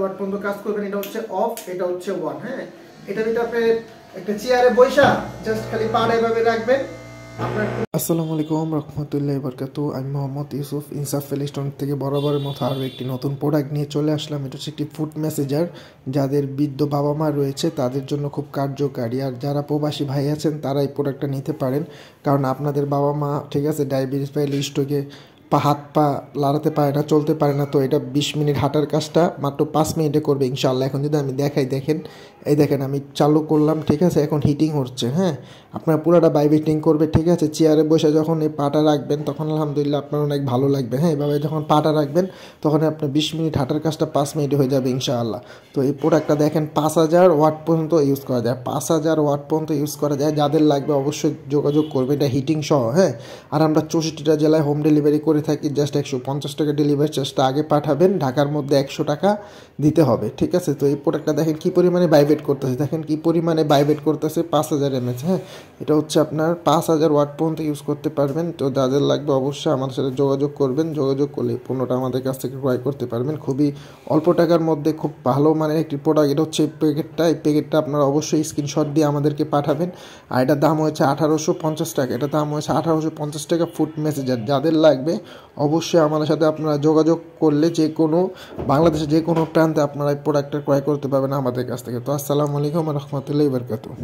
Watt পর্যন্ত কাজ করবেন। এটা হচ্ছে অফ, এটা হচ্ছে ওয়ান। হ্যাঁ, এটা যেটা আপনি একটা চেয়ারে বসা জাস্ট খালি পাড়া এভাবে রাখবেন। আসসালামু আলাইকুম রহমতুল্লাহি বারাকাতুহু। আমি মোহাম্মদ ইউসুফ ইনসাফ ইলেকট্রনিক থেকে বরাবরের মতো আরও একটি নতুন প্রোডাক্ট নিয়ে চলে আসলাম। এটা হচ্ছে একটি ফুড মেসেঞ্জার। যাদের বৃদ্ধ বাবা মা রয়েছে তাদের জন্য খুব কার্যকারী, আর যারা প্রবাসী ভাই আছেন তারা এই প্রোডাক্টটা নিতে পারেন। কারণ আপনাদের বাবা মা ঠিক আছে ডায়াবেটিস বা স্ট্রোকে হাত পা লাড়াতে পারে না, চলতে পারে না, তো এটা 20 মিনিট হাঁটার কাজটা মাত্র 5 মিনিটে করবে ইনশাআল্লাহ। এখন যদি আমি দেখাই, দেখেন এই দেখেন আমি চালু করলাম, ঠিক আছে, এখন হিটিং হচ্ছে। হ্যাঁ, আপনার পুরোটা ভাইব্রেটিং করবে, ঠিক আছে। চেয়ারে বসে যখন এই পাটা রাখবেন তখন আলহামদুলিল্লাহ আপনার অনেক ভালো লাগবে। হ্যাঁ, এভাবে যখন পাটা রাখবেন তখন আপনার 20 মিনিট হাঁটার কাজটা 5 মিনিটে হয়ে যাবে ইনশাআল্লাহ। তো এই প্রোডাক্টটা দেখেন 5000 ওয়াট পর্যন্ত ইউজ করা যায়, 5000 ওয়াট পর্যন্ত ইউজ করা যায়। যাদের লাগবে অবশ্যই যোগাযোগ করবে, এটা হিটিং সহ। হ্যাঁ, আর আমরা 64টা জেলায় হোম ডেলিভারি করে থাকি। জাস্ট 150 টাকা ডেলিভারি চার্জটা আগে পাঠাবেন, ঢাকার মধ্যে 100 টাকা দিতে হবে, ঠিক আছে। তো এই প্রোডাক্টটা দেখেন কী পরিমাণে ভাইব্রেট করতেছে, দেখেন কী পরিমাণে ভাইব্রেট করতেছে। 5000 mAh। হ্যাঁ, এটা হচ্ছে আপনার 5000 ওয়াট পর্যন্ত ইউজ করতে পারবেন। তো যাদের লাগবে অবশ্যই আমাদের সাথে যোগাযোগ করবেন। যোগাযোগ করলে পণ্যটা আমাদের কাছ থেকে ক্রয় করতে পারবেন খুবই অল্প টাকার মধ্যে। খুব ভালো মানের একটি প্রোডাক্ট। এটা হচ্ছে এই প্যাকেটটা আপনারা অবশ্যই স্ক্রিনশট দিয়ে আমাদেরকে পাঠাবেন। আর এটার দাম হচ্ছে 1850 টাকা। এটা দাম হচ্ছে 1850 টাকা ফুড মেসেঞ্জার। যাদের লাগবে অবশ্যই আমাদের সাথে আপনারা যোগাযোগ করলে যে কোনো বাংলাদেশের যে কোনো প্রান্তে আপনারা এই প্রোডাক্টটা ক্রয় করতে পারবেন আমাদের কাছ থেকে। তো আসসালামু আলাইকুম রহমতুল্লাহি বারাকাতুহু।